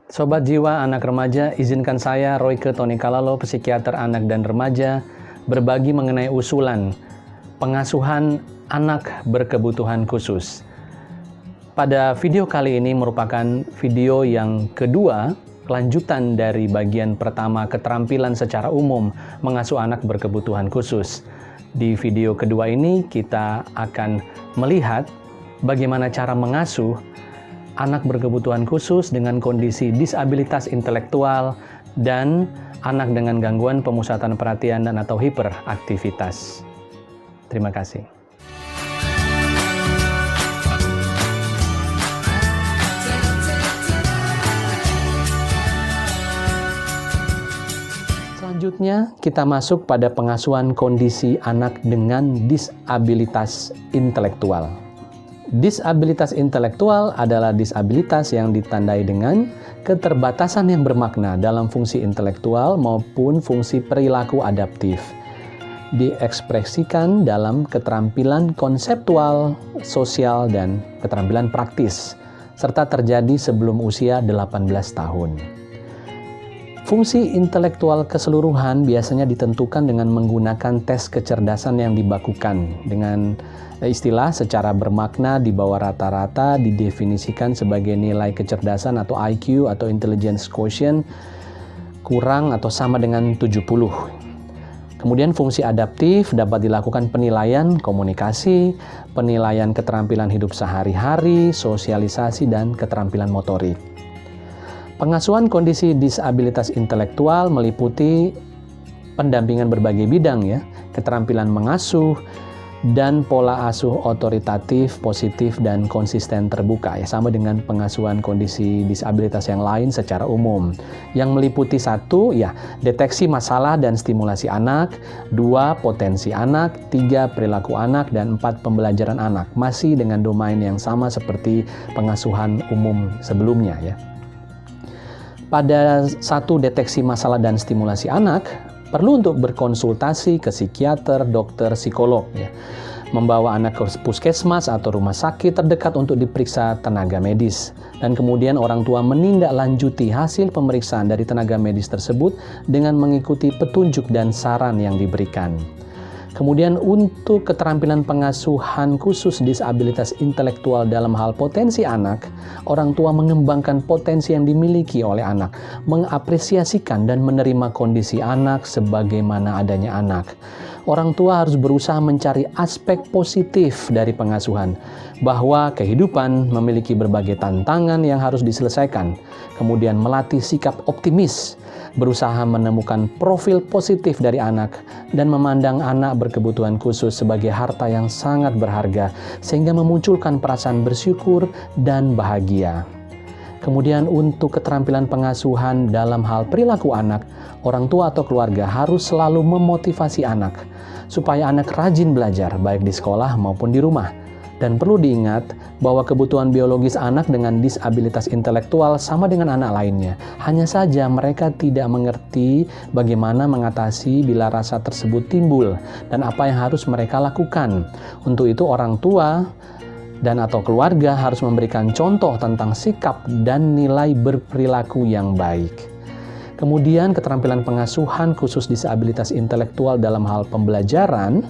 Sobat Jiwa Anak Remaja, izinkan saya, Royke Tony Kalalo, psikiater anak dan remaja, berbagi mengenai usulan pengasuhan anak berkebutuhan khusus. Pada video kali ini merupakan video yang kedua, kelanjutan dari bagian pertama keterampilan secara umum mengasuh anak berkebutuhan khusus. Di video kedua ini kita akan melihat bagaimana cara mengasuh anak berkebutuhan khusus dengan kondisi disabilitas intelektual dan anak dengan gangguan pemusatan perhatian dan atau hiperaktivitas. Terima kasih. Selanjutnya, kita masuk pada pengasuhan kondisi anak dengan disabilitas intelektual. Disabilitas intelektual adalah disabilitas yang ditandai dengan keterbatasan yang bermakna dalam fungsi intelektual maupun fungsi perilaku adaptif. Diekspresikan dalam keterampilan konseptual, sosial, dan keterampilan praktis, serta terjadi sebelum usia 18 tahun. Fungsi intelektual keseluruhan biasanya ditentukan dengan menggunakan tes kecerdasan yang dibakukan dengan istilah secara bermakna di bawah rata-rata didefinisikan sebagai nilai kecerdasan atau IQ atau intelligence quotient kurang atau sama dengan 70. Kemudian fungsi adaptif dapat dilakukan penilaian komunikasi, penilaian keterampilan hidup sehari-hari, sosialisasi, dan keterampilan motorik. Pengasuhan kondisi disabilitas intelektual meliputi pendampingan berbagai bidang ya, keterampilan mengasuh dan pola asuh otoritatif, positif, dan konsisten terbuka ya, sama dengan pengasuhan kondisi disabilitas yang lain secara umum. Yang meliputi 1 ya, deteksi masalah dan stimulasi anak, 2 potensi anak, 3 perilaku anak, dan 4 pembelajaran anak. Masih dengan domain yang sama seperti pengasuhan umum sebelumnya ya. Pada 1 deteksi masalah dan stimulasi anak, perlu untuk berkonsultasi ke psikiater, dokter, psikolog ya. Membawa anak ke puskesmas atau rumah sakit terdekat untuk diperiksa tenaga medis. Dan kemudian orang tua menindaklanjuti hasil pemeriksaan dari tenaga medis tersebut dengan mengikuti petunjuk dan saran yang diberikan. Kemudian untuk keterampilan pengasuhan khusus disabilitas intelektual dalam hal potensi anak, orang tua mengembangkan potensi yang dimiliki oleh anak, mengapresiasikan dan menerima kondisi anak sebagaimana adanya anak. Orang tua harus berusaha mencari aspek positif dari pengasuhan, bahwa kehidupan memiliki berbagai tantangan yang harus diselesaikan, kemudian melatih sikap optimis, berusaha menemukan profil positif dari anak, dan memandang anak berkebutuhan khusus sebagai harta yang sangat berharga, sehingga memunculkan perasaan bersyukur dan bahagia. Kemudian untuk keterampilan pengasuhan dalam hal perilaku anak, orang tua atau keluarga harus selalu memotivasi anak, supaya anak rajin belajar baik di sekolah maupun di rumah. Dan perlu diingat bahwa kebutuhan biologis anak dengan disabilitas intelektual sama dengan anak lainnya. Hanya saja mereka tidak mengerti bagaimana mengatasi bila rasa tersebut timbul dan apa yang harus mereka lakukan. Untuk itu orang tua dan atau keluarga harus memberikan contoh tentang sikap dan nilai berperilaku yang baik. Kemudian keterampilan pengasuhan khusus disabilitas intelektual dalam hal pembelajaran,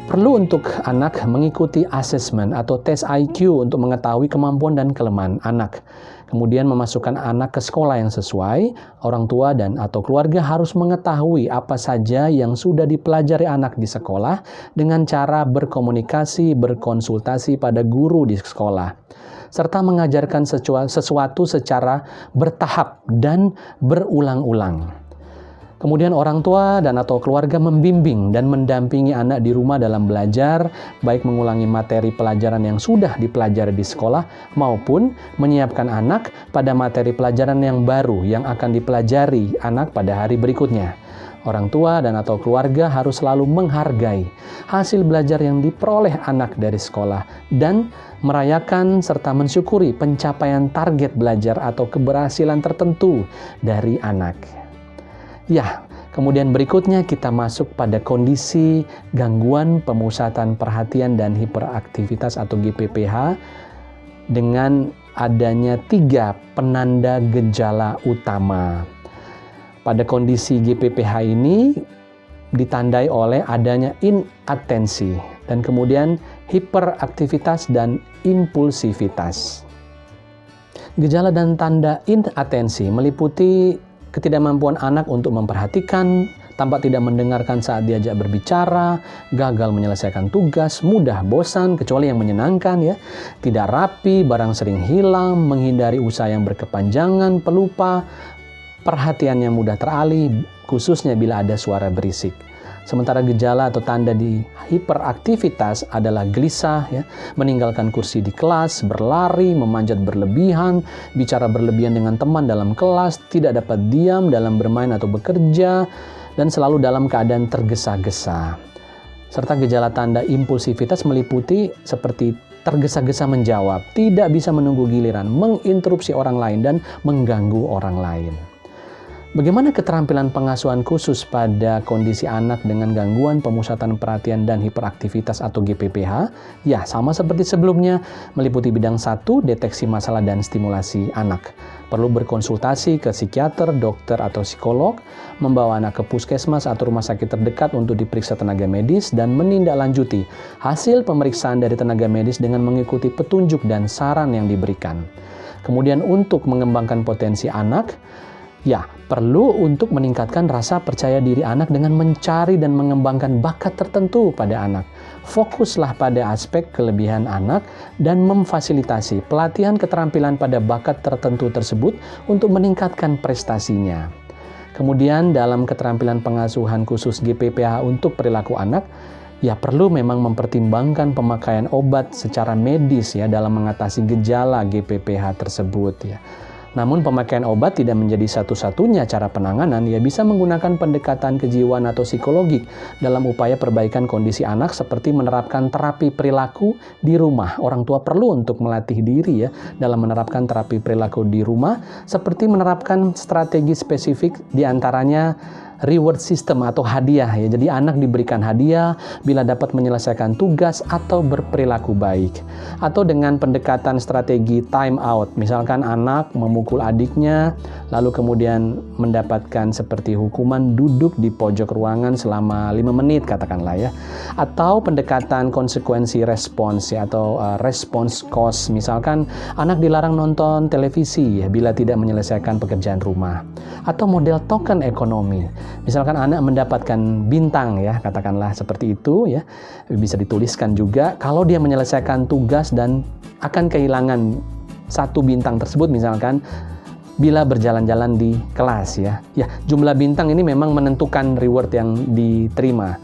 perlu untuk anak mengikuti asesmen atau tes IQ untuk mengetahui kemampuan dan kelemahan anak. Kemudian memasukkan anak ke sekolah yang sesuai, orang tua dan atau keluarga harus mengetahui apa saja yang sudah dipelajari anak di sekolah dengan cara berkomunikasi, berkonsultasi pada guru di sekolah, serta mengajarkan sesuatu secara bertahap dan berulang-ulang. Kemudian orang tua dan atau keluarga membimbing dan mendampingi anak di rumah dalam belajar, baik mengulangi materi pelajaran yang sudah dipelajari di sekolah, maupun menyiapkan anak pada materi pelajaran yang baru yang akan dipelajari anak pada hari berikutnya. Orang tua dan atau keluarga harus selalu menghargai hasil belajar yang diperoleh anak dari sekolah dan merayakan serta mensyukuri pencapaian target belajar atau keberhasilan tertentu dari anak. Ya, kemudian berikutnya kita masuk pada kondisi gangguan pemusatan perhatian dan hiperaktivitas atau GPPH dengan adanya 3 penanda gejala utama. Pada kondisi GPPH ini ditandai oleh adanya inatensi dan kemudian hiperaktivitas dan impulsivitas. Gejala dan tanda inatensi meliputi ketidakmampuan anak untuk memperhatikan, tampak tidak mendengarkan saat diajak berbicara, gagal menyelesaikan tugas, mudah bosan kecuali yang menyenangkan ya, tidak rapi, barang sering hilang, menghindari usaha yang berkepanjangan, pelupa, perhatiannya mudah teralih, khususnya bila ada suara berisik. Sementara gejala atau tanda di hiperaktivitas adalah gelisah, ya, meninggalkan kursi di kelas, berlari, memanjat berlebihan, bicara berlebihan dengan teman dalam kelas, tidak dapat diam dalam bermain atau bekerja, dan selalu dalam keadaan tergesa-gesa. Serta gejala tanda impulsivitas meliputi seperti tergesa-gesa menjawab, tidak bisa menunggu giliran, menginterupsi orang lain, dan mengganggu orang lain. Bagaimana keterampilan pengasuhan khusus pada kondisi anak dengan gangguan pemusatan perhatian dan hiperaktivitas atau GPPH? Ya, sama seperti sebelumnya, meliputi bidang 1, deteksi masalah dan stimulasi anak. Perlu berkonsultasi ke psikiater, dokter, atau psikolog, membawa anak ke puskesmas atau rumah sakit terdekat untuk diperiksa tenaga medis, dan menindaklanjuti hasil pemeriksaan dari tenaga medis dengan mengikuti petunjuk dan saran yang diberikan. Kemudian untuk mengembangkan potensi anak, ya, perlu untuk meningkatkan rasa percaya diri anak dengan mencari dan mengembangkan bakat tertentu pada anak. Fokuslah pada aspek kelebihan anak dan memfasilitasi pelatihan keterampilan pada bakat tertentu tersebut untuk meningkatkan prestasinya. Kemudian dalam keterampilan pengasuhan khusus GPPH untuk perilaku anak, ya perlu memang mempertimbangkan pemakaian obat secara medis ya dalam mengatasi gejala GPPH tersebut ya. Namun pemakaian obat tidak menjadi satu-satunya cara penanganan, ya bisa menggunakan pendekatan kejiwaan atau psikologik dalam upaya perbaikan kondisi anak seperti menerapkan terapi perilaku di rumah. Orang tua perlu untuk melatih diri ya dalam menerapkan terapi perilaku di rumah seperti menerapkan strategi spesifik diantaranya reward system atau hadiah ya. Jadi anak diberikan hadiah bila dapat menyelesaikan tugas atau berperilaku baik. Atau dengan pendekatan strategi time out. Misalkan anak memukul adiknya lalu kemudian mendapatkan seperti hukuman duduk di pojok ruangan selama 5 menit katakanlah ya. Atau pendekatan konsekuensi respons ya, atau response cost. Misalkan anak dilarang nonton televisi ya, bila tidak menyelesaikan pekerjaan rumah. Atau model token ekonomi. Misalkan anak mendapatkan bintang ya, katakanlah seperti itu ya. Bisa dituliskan juga kalau dia menyelesaikan tugas dan akan kehilangan 1 bintang tersebut misalkan bila berjalan-jalan di kelas ya. Ya, jumlah bintang ini memang menentukan reward yang diterima.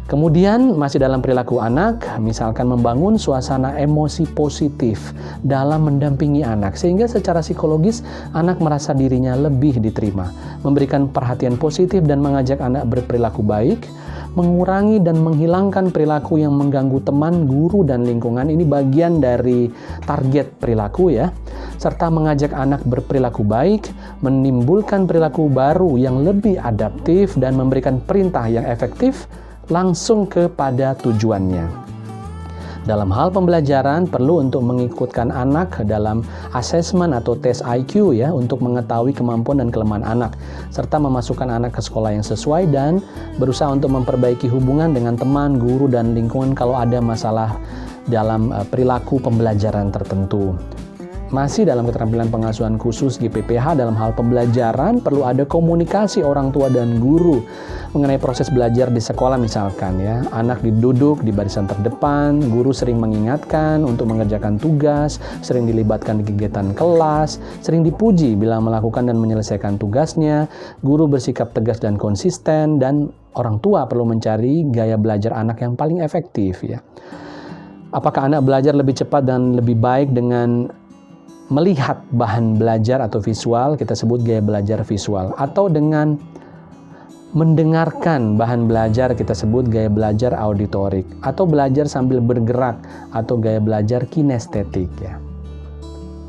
Kemudian masih dalam perilaku anak, misalkan membangun suasana emosi positif dalam mendampingi anak, sehingga secara psikologis anak merasa dirinya lebih diterima, memberikan perhatian positif dan mengajak anak berperilaku baik, mengurangi dan menghilangkan perilaku yang mengganggu teman, guru, dan lingkungan. Ini bagian dari target perilaku ya, serta mengajak anak berperilaku baik, menimbulkan perilaku baru yang lebih adaptif, dan memberikan perintah yang efektif langsung kepada tujuannya. Dalam hal pembelajaran perlu untuk mengikutkan anak dalam asesmen atau tes IQ ya untuk mengetahui kemampuan dan kelemahan anak serta memasukkan anak ke sekolah yang sesuai dan berusaha untuk memperbaiki hubungan dengan teman, guru, dan lingkungan kalau ada masalah dalam perilaku pembelajaran tertentu. Masih dalam keterampilan pengasuhan khusus GPPH dalam hal pembelajaran perlu ada komunikasi orang tua dan guru mengenai proses belajar di sekolah misalkan ya. Anak diduduk di barisan terdepan, guru sering mengingatkan untuk mengerjakan tugas, sering dilibatkan di kegiatan kelas, sering dipuji bila melakukan dan menyelesaikan tugasnya, guru bersikap tegas dan konsisten, dan orang tua perlu mencari gaya belajar anak yang paling efektif ya. Apakah anak belajar lebih cepat dan lebih baik dengan melihat bahan belajar atau visual, kita sebut gaya belajar visual, atau dengan mendengarkan bahan belajar, kita sebut gaya belajar auditorik, atau belajar sambil bergerak atau gaya belajar kinestetik ya.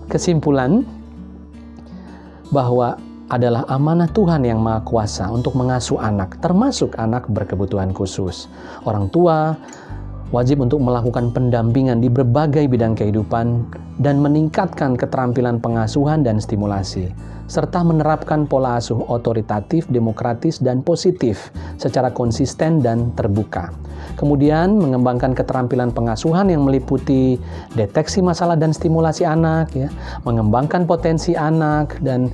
Kesimpulan bahwa adalah amanah Tuhan yang Maha Kuasa untuk mengasuh anak, termasuk anak berkebutuhan khusus. Orang tua wajib untuk melakukan pendampingan di berbagai bidang kehidupan dan meningkatkan keterampilan pengasuhan dan stimulasi, serta menerapkan pola asuh otoritatif, demokratis, dan positif secara konsisten dan terbuka. Kemudian mengembangkan keterampilan pengasuhan yang meliputi deteksi masalah dan stimulasi anak, mengembangkan potensi anak dan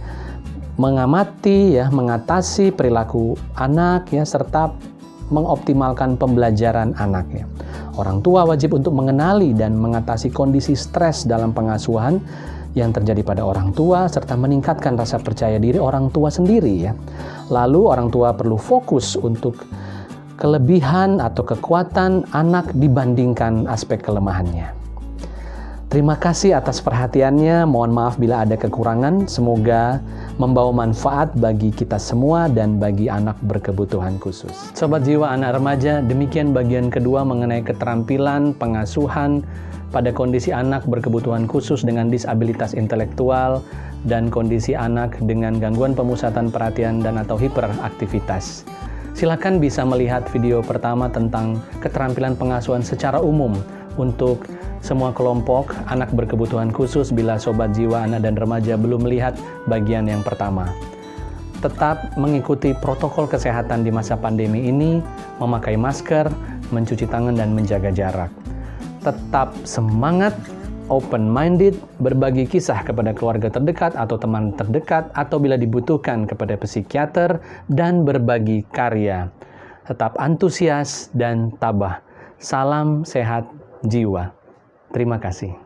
mengamati, mengatasi perilaku anak, serta mengoptimalkan pembelajaran anaknya. Orang tua wajib untuk mengenali dan mengatasi kondisi stres dalam pengasuhan yang terjadi pada orang tua serta meningkatkan rasa percaya diri orang tua sendiri. Lalu orang tua perlu fokus untuk kelebihan atau kekuatan anak dibandingkan aspek kelemahannya. Terima kasih atas perhatiannya. Mohon maaf bila ada kekurangan. Semoga membawa manfaat bagi kita semua dan bagi anak berkebutuhan khusus. Sobat Jiwa Anak Remaja, demikian bagian kedua mengenai keterampilan pengasuhan pada kondisi anak berkebutuhan khusus dengan disabilitas intelektual dan kondisi anak dengan gangguan pemusatan perhatian dan atau hiperaktivitas. Silakan bisa melihat video pertama tentang keterampilan pengasuhan secara umum untuk semua kelompok anak berkebutuhan khusus bila Sobat Jiwa Anak dan Remaja belum melihat bagian yang pertama. Tetap mengikuti protokol kesehatan di masa pandemi ini, memakai masker, mencuci tangan, dan menjaga jarak. Tetap semangat, open-minded, berbagi kisah kepada keluarga terdekat atau teman terdekat, atau bila dibutuhkan kepada psikiater, dan berbagi karya. Tetap antusias dan tabah. Salam sehat jiwa. Terima kasih.